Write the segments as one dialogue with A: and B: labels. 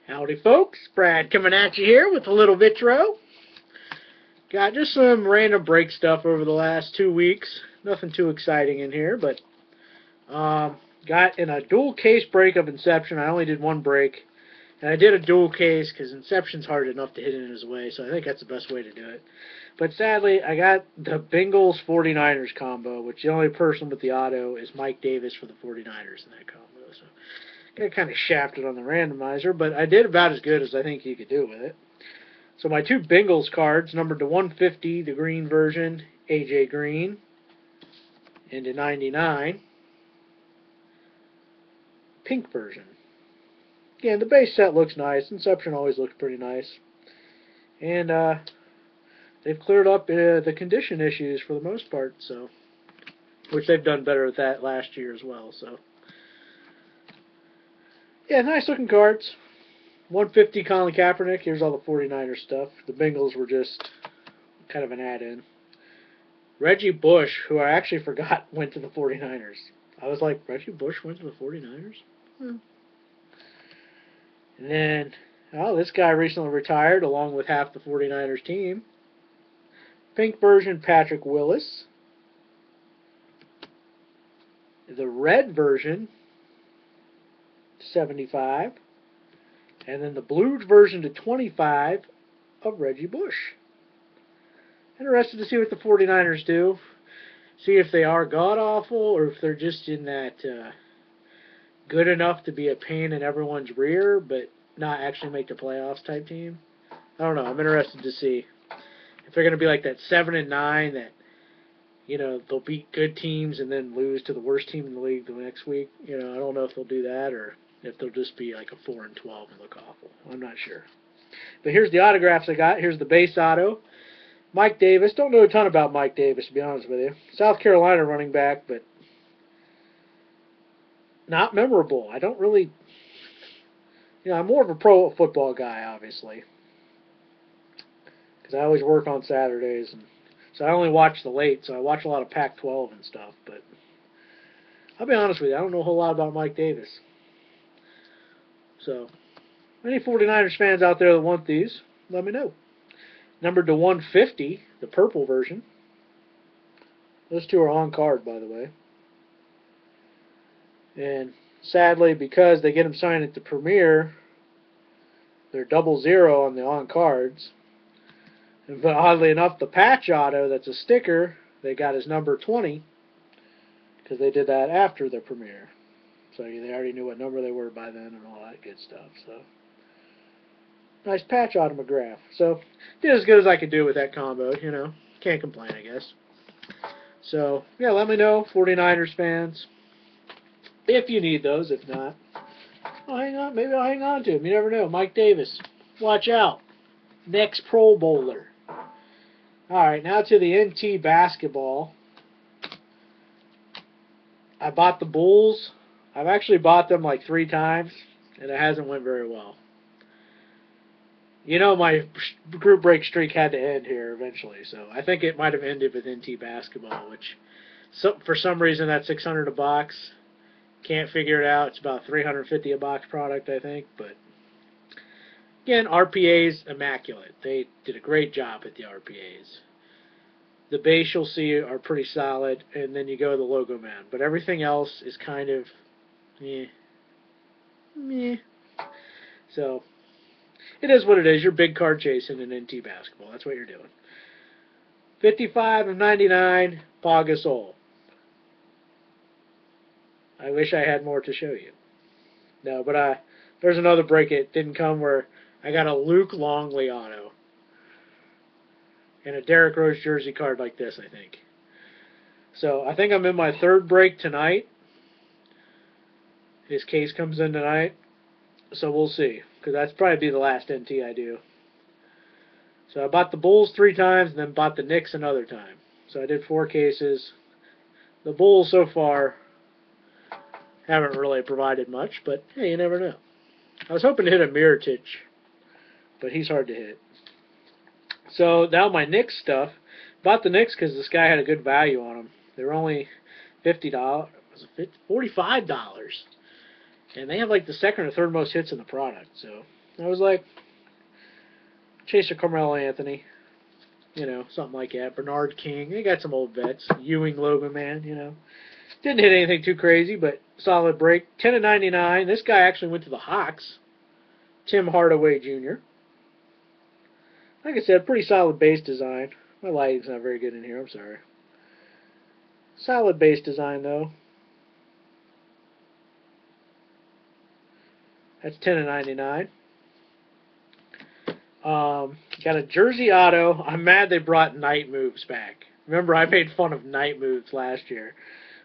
A: Howdy folks, Brad coming at you here with a little vitro. Got just some random break stuff over the last 2 weeks. Nothing too exciting in here, but got in a dual case break of Inception. I only did one break, and I did a dual case because Inception's hard enough to hit in his way, so I think that's the best way to do it. But sadly, I got the Bengals 49ers combo, which the only person with the auto is Mike Davis for the 49ers in that combo. So got kind of shafted on the randomizer, but I did about as good as I think you could do with it. So my two Bengals cards, numbered to 150, the green version, AJ Green, and to 99, pink version. Again, the base set looks nice. Inception always looks pretty nice. And they've cleared up the condition issues for the most part, so which they've done better with that last year as well. So yeah, nice looking cards. 150 Colin Kaepernick. Here's all the 49ers stuff. The Bengals were just kind of an add-in. Reggie Bush, who I actually forgot went to the 49ers. I was like, Reggie Bush went to the 49ers? Hmm. And then, oh, this guy recently retired along with half the 49ers team. Pink version, Patrick Willis. The red version, 75. And then the blue version to 25 of Reggie Bush. Interested to see what the 49ers do. See if they are god-awful or if they're just in that good enough to be a pain in everyone's rear but not actually make the playoffs type team. I don't know. I'm interested to see if they're going to be like that 7-9 that, you know, they'll beat good teams and then lose to the worst team in the league the next week. You know, I don't know if they'll do that or if they'll just be like a 4-12 and look awful. I'm not sure. But here's the autographs I got. Here's the base auto. Mike Davis. Don't know a ton about Mike Davis, to be honest with you. South Carolina running back, but not memorable. I don't really... You know, I'm more of a pro football guy, obviously. Because I always work on Saturdays, and so I only watch the late, so I watch a lot of Pac-12 and stuff, but I'll be honest with you, I don't know a whole lot about Mike Davis. So, any 49ers fans out there that want these, let me know. Numbered to 150, the purple version. Those two are on card, by the way. And sadly, because they get them signed at the premiere, they're 00 on the on cards. But oddly enough, the patch auto, that's a sticker, they got his number 20 because they did that after the premiere. So they already knew what number they were by then and all that good stuff. So nice patch autograph. So did as good as I could do with that combo, you know. Can't complain, I guess. So, yeah, let me know, 49ers fans, if you need those. If not, I'll hang on. Maybe I'll hang on to them. You never know. Mike Davis, watch out. Next Pro Bowler. All right, now to the NT basketball. I bought the Bulls. I've actually bought them like 3 times, and it hasn't went very well. You know, my group break streak had to end here eventually, so I think it might have ended with NT basketball, which for some reason that's $600 a box. Can't figure it out. It's about $350 a box product, I think, but again, RPA's immaculate. They did a great job at the RPAs. The base you'll see are pretty solid, and then you go to the Logo Man. But everything else is kind of meh. So, it is what it is. You're big card chasing in NT basketball. That's what you're doing. 55 of 99, Pau Gasol. I wish I had more to show you. No, but there's another break. It didn't come where I got a Luke Longley auto. And a Derrick Rose jersey card like this, I think. So, I think I'm in my 3rd break tonight. His case comes in tonight. So, we'll see. Because that's probably be the last NT I do. So, I bought the Bulls 3 times and then bought the Knicks another time. So, I did 4 cases. The Bulls so far haven't really provided much. But, hey, you never know. I was hoping to hit a Mirotic. But he's hard to hit. So now my Knicks stuff. Bought the Knicks because this guy had a good value on them. They were only $50. Was it $45? And they have like the 2nd or 3rd most hits in the product. So I was like, Chaser Carmelo Anthony, something like that. Bernard King. They got some old vets. Ewing Loberman. Didn't hit anything too crazy, but solid break. 10/99. This guy actually went to the Hawks. Tim Hardaway Jr. Like I said, pretty solid base design. My lighting's not very good in here. I'm sorry. Solid base design, though. That's 10/99. Got a jersey auto. I'm mad they brought night moves back. Remember, I made fun of night moves last year.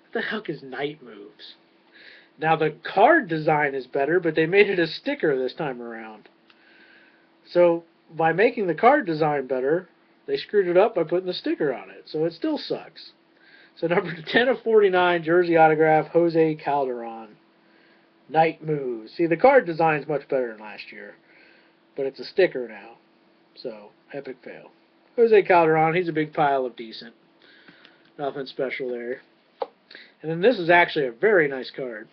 A: What the heck is night moves? Now, the card design is better, but they made it a sticker this time around. So, by making the card design better, they screwed it up by putting the sticker on it. So, it still sucks. So, number 10/49, jersey autograph, Jose Calderon. Night moves. See, the card design's much better than last year, but it's a sticker now. So, epic fail. Jose Calderon, he's a big pile of decent. Nothing special there. And then this is actually a very nice card.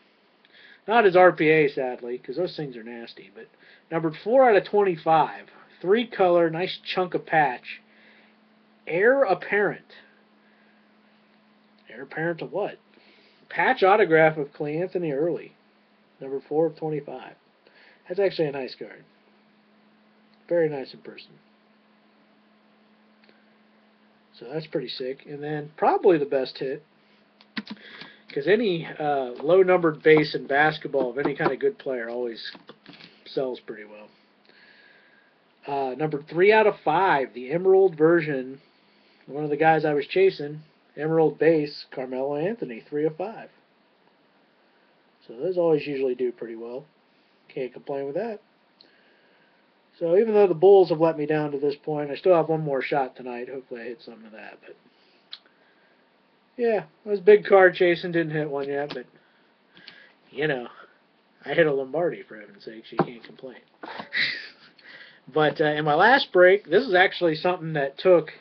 A: Not his RPA, sadly, because those things are nasty, but numbered 4/25. 3-color, nice chunk of patch. Heir Apparent. Heir Apparent to what? Patch autograph of Clay Anthony Early. Number 4/25. That's actually a nice card. Very nice in person. So that's pretty sick. And then probably the best hit, because any low-numbered base in basketball of any kind of good player always sells pretty well. Number 3/5, the Emerald version. One of the guys I was chasing, Emerald base, Carmelo Anthony, 3/5. So those always usually do pretty well. Can't complain with that. So even though the Bulls have let me down to this point, I still have one more shot tonight. Hopefully I hit some of that. But yeah, I was big card chasing, didn't hit one yet, but I hit a Lombardi, for heaven's sakes. You can't complain. But in my last break, this is actually something that took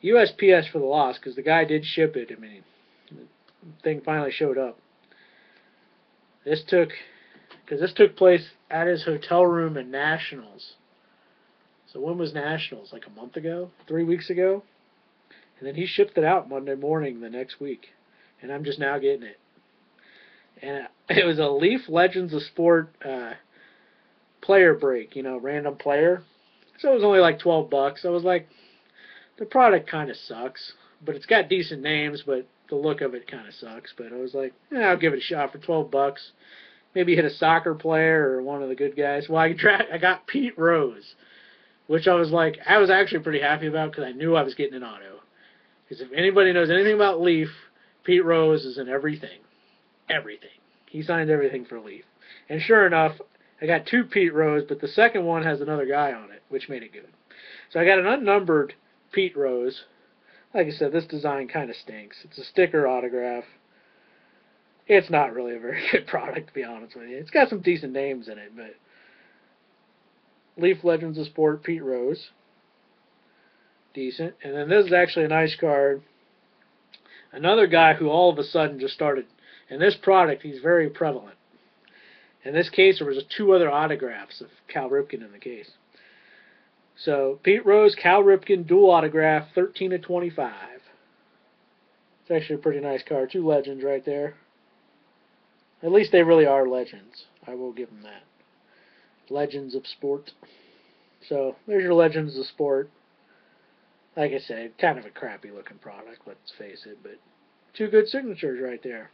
A: USPS for the loss, because the guy did ship it. I mean, the thing finally showed up. This took place at his hotel room in Nationals. So when was Nationals? Like a month ago? 3 weeks ago? And then he shipped it out Monday morning the next week. And I'm just now getting it. And it was a Leaf Legends of Sport player break, random player. So it was only like $12. I was like, the product kind of sucks. But it's got decent names, but the look of it kind of sucks. But I was like, I'll give it a shot for $12. Maybe hit a soccer player or one of the good guys. Well, I got Pete Rose, which I was actually pretty happy about, because I knew I was getting an auto. Because if anybody knows anything about Leaf, Pete Rose is in everything. Everything. He signed everything for Leaf. And sure enough, I got 2 Pete Rose, but the second one has another guy on it, which made it good. So I got an unnumbered Pete Rose. Like I said, this design kind of stinks. It's a sticker autograph. It's not really a very good product, to be honest with you. It's got some decent names in it, but Leaf Legends of Sport, Pete Rose. Decent. And then this is actually a nice card. Another guy who all of a sudden just started. In this product, he's very prevalent. In this case, there was 2 other autographs of Cal Ripken in the case. So, Pete Rose, Cal Ripken, dual autograph, 13/25. It's actually a pretty nice card. 2 legends right there. At least they really are legends. I will give them that. Legends of Sport. So, there's your Legends of Sport. Like I said, kind of a crappy looking product, let's face it, but 2 good signatures right there.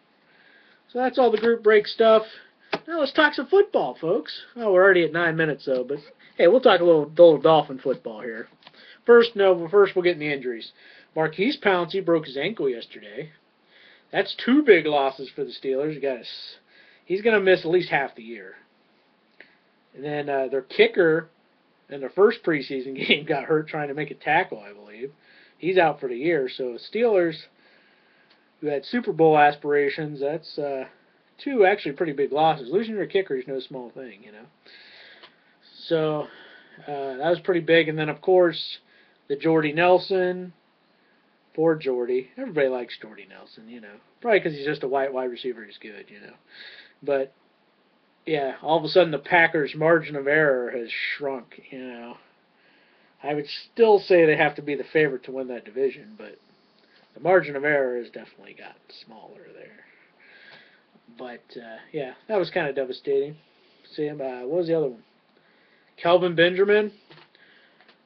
A: So that's all the group break stuff. Now let's talk some football, folks. Oh, we're already at 9 minutes, though, but hey, we'll talk a little Dolphin football here. First we'll get in the injuries. Marquise Pouncey broke his ankle yesterday. That's 2 big losses for the Steelers. He's going to miss at least half the year. And then their kicker in their first preseason game got hurt trying to make a tackle, I believe. He's out for the year. So Steelers, who had Super Bowl aspirations, that's 2 actually pretty big losses. Losing your kicker is no small thing, So that was pretty big. And then, of course, the Jordy Nelson. Poor Jordy. Everybody likes Jordy Nelson, Probably because he's just a white wide receiver who's good, But yeah, all of a sudden the Packers' margin of error has shrunk. I would still say they have to be the favorite to win that division, but the margin of error has definitely gotten smaller there. But yeah, that was kind of devastating. See, what was the other one? Kelvin Benjamin.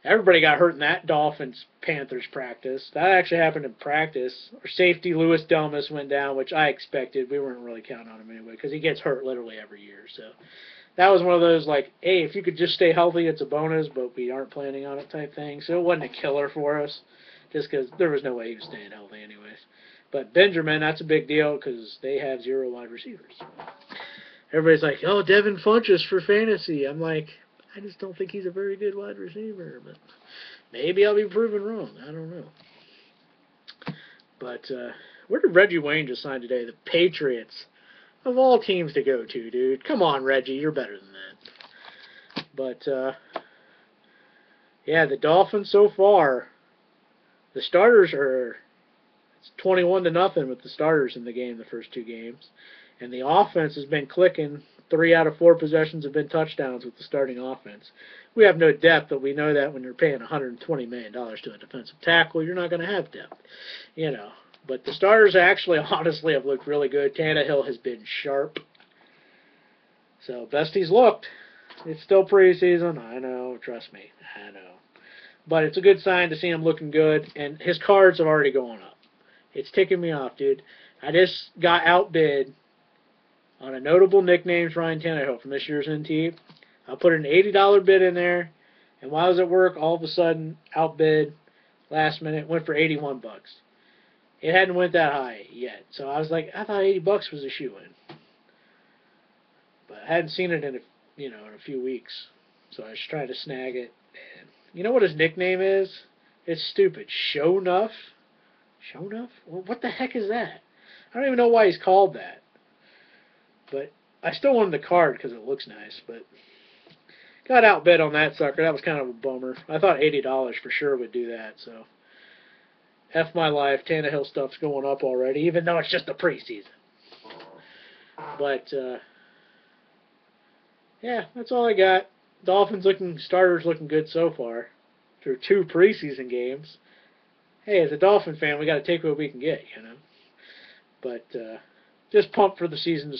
A: Everybody got hurt in that Dolphins-Panthers practice. That actually happened in practice. Our safety, Louis Delmas, went down, which I expected. We weren't really counting on him anyway because he gets hurt literally every year. So that was one of those, like, hey, if you could just stay healthy, it's a bonus, but we aren't planning on it type thing. So it wasn't a killer for us just because there was no way he was staying healthy anyways. But Benjamin, that's a big deal because they have 0 wide receivers. Everybody's like, oh, Devin Funchess for fantasy. I'm like, I just don't think he's a very good wide receiver, but maybe I'll be proven wrong. I don't know. But where did Reggie Wayne just sign today? The Patriots. Of all teams to go to, dude. Come on, Reggie. You're better than that. But, yeah, the Dolphins so far, the starters are 21-0 with the starters in the game, the first 2 games. And the offense has been clicking. 3 out of 4 possessions have been touchdowns with the starting offense. We have no depth, but we know that when you're paying $120 million to a defensive tackle, you're not going to have depth. But the starters actually, honestly, have looked really good. Tannehill has been sharp. So, best he's looked. It's still preseason. I know. Trust me. I know. But it's a good sign to see him looking good. And his cards have already gone up. It's ticking me off, dude. I just got outbid on a notable nicknames Ryan Tannehill from this year's NT. I put an $80 bid in there. And while I was at work, all of a sudden, outbid, last minute, went for $81. It hadn't went that high yet. So I was like, I thought $80 was a shoe-in. But I hadn't seen it in a few weeks. So I was trying to snag it. And you know what his nickname is? It's stupid. Shownuff? Shownuff? Well, what the heck is that? I don't even know why he's called that. But I still wanted the card because it looks nice. But got outbid on that sucker. That was kind of a bummer. I thought $80 for sure would do that. So F my life. Tannehill stuff's going up already, even though it's just the preseason. But yeah, that's all I got. Dolphins starters looking good so far through 2 preseason games. Hey, as a Dolphin fan, we got to take what we can get, But just pumped for the season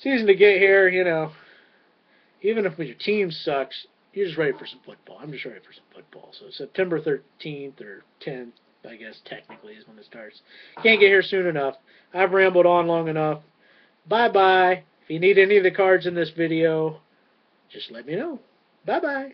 A: to get here, Even if your team sucks, you're just ready for some football. I'm just ready for some football. So September 13th or 10th, I guess technically is when it starts. Can't get here soon enough. I've rambled on long enough. Bye-bye. If you need any of the cards in this video, just let me know. Bye-bye.